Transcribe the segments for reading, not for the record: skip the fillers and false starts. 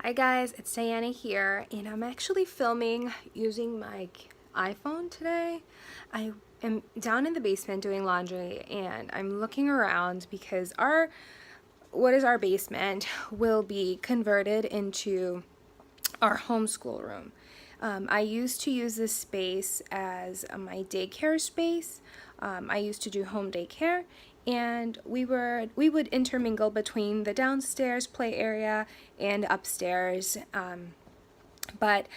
Hi guys, it's Diana here, and I'm actually filming using my iPhone today. I am down in the basement doing laundry, and I'm looking around because what is our basement will be converted into our homeschool room. I used to use this space as my daycare space. I used to do home daycare, and we would intermingle between the downstairs play area and upstairs. But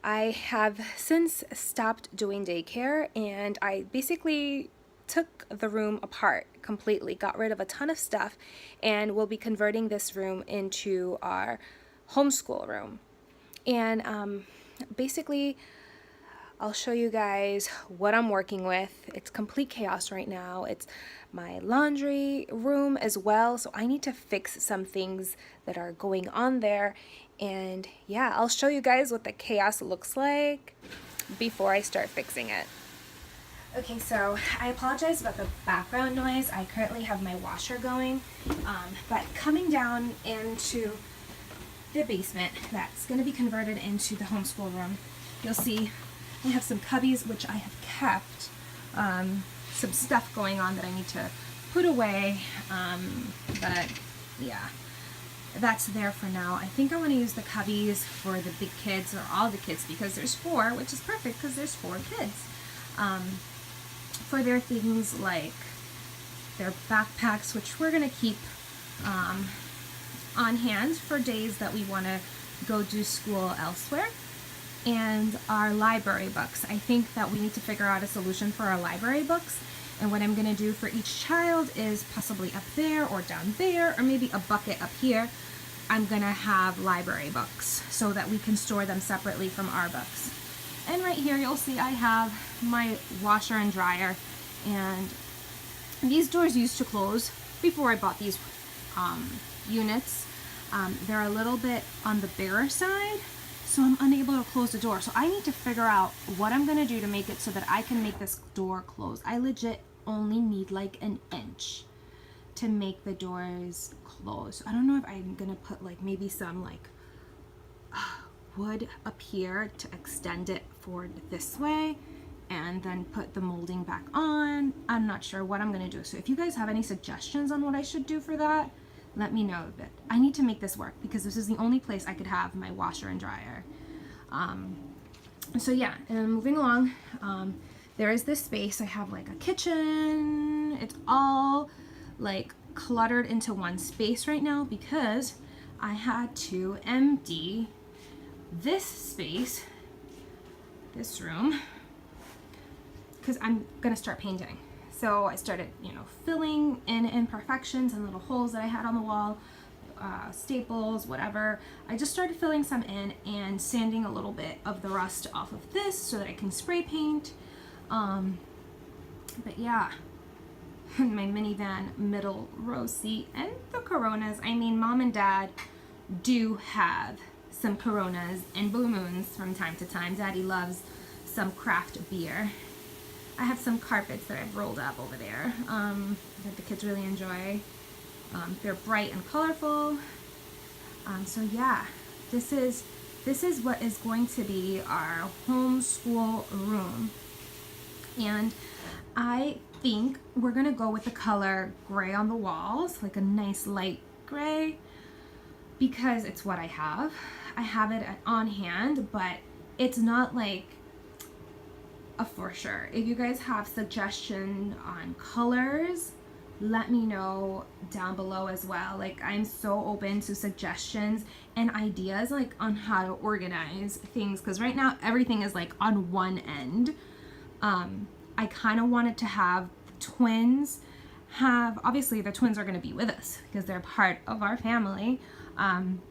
I have since stopped doing daycare, and I basically took the room apart completely, got rid of a ton of stuff, and we'll be converting this room into our homeschool room. And basically, I'll show you guys what I'm working with. It's complete chaos right now. It's my laundry room as well, so I need to fix some things that are going on there. And yeah, I'll show you guys what the chaos looks like before I start fixing it. Okay, so I apologize about the background noise. I currently have my washer going, but coming down into the basement that's going to be converted into the homeschool room, you'll see I have some cubbies which I have kept, some stuff going on that I need to put away, but yeah, that's there for now. I think I want to use the cubbies for the big kids, or all the kids, because there's 4, which is perfect because there's 4 kids, for their things like their backpacks, which we're going to keep on hand for days that we want to go do school elsewhere, and our library books. I think that we need to figure out a solution for our library books, and what I'm going to do for each child is possibly up there or down there, or maybe a bucket up here. I'm going to have library books so that we can store them separately from our books. And right here you'll see I have my washer and dryer, and these doors used to close before I bought these units. They're a little bit on the bigger side, so I'm unable to close the door. So I need to figure out what I'm going to do to make it so that I can make this door close. I legit only need like an inch to make the doors close. I don't know if I'm going to put like maybe some like wood up here to extend it forward this way, and then put the molding back on. I'm not sure what I'm going to do. So if you guys have any suggestions on what I should do for that, let me know. But I need to make this work because this is the only place I could have my washer and dryer. So yeah, and moving along, there is this space. I have like a kitchen. It's all like cluttered into one space right now because I had to empty this space, this room, because I'm gonna start painting. So I started, filling in imperfections and little holes that I had on the wall, staples, whatever. I just started filling some in and sanding a little bit of the rust off of this so that I can spray paint. But yeah, my minivan middle row seat and the Coronas. I mean, Mom and Dad do have some Coronas and Blue Moons from time to time. Daddy loves some craft beer. I have some carpets that I've rolled up over there that the kids really enjoy. They're bright and colorful. So yeah, this is what is going to be our homeschool room. And I think we're gonna go with the color gray on the walls, like a nice light gray, because it's what I have. I have it on hand, but it's not like a for sure. If you guys have suggestions on colors, let me know down below as well. Like, I'm so open to suggestions and ideas like on how to organize things, because right now everything is like on one end. I kind of wanted to have twins obviously the twins are going to be with us because they're part of our family, and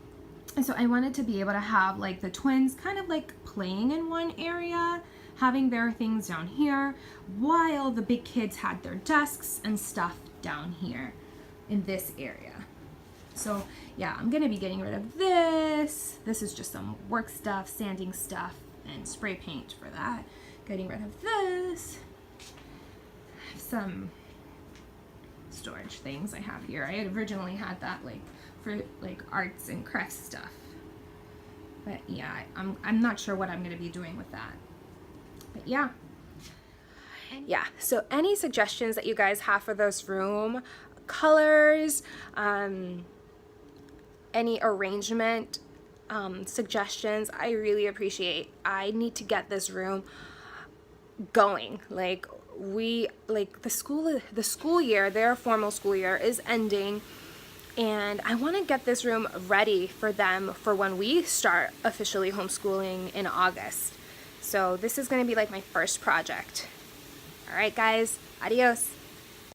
so I wanted to be able to have like the twins kind of like playing in one area, having their things down here, while the big kids had their desks and stuff down here in this area. So yeah, I'm gonna be getting rid of this. This is just some work stuff, sanding stuff, and spray paint for that. Getting rid of this. Some storage things I have here. I had originally had that like for like arts and crafts stuff. But yeah, I'm not sure what I'm going to be doing with that. But yeah. Yeah, so any suggestions that you guys have for this room, colors, any arrangement suggestions, I really appreciate. I need to get this room going. Like the school year, their formal school year is ending, and I want to get this room ready for them for when we start officially homeschooling in August. So this is going to be like my first project. All right, guys, adios.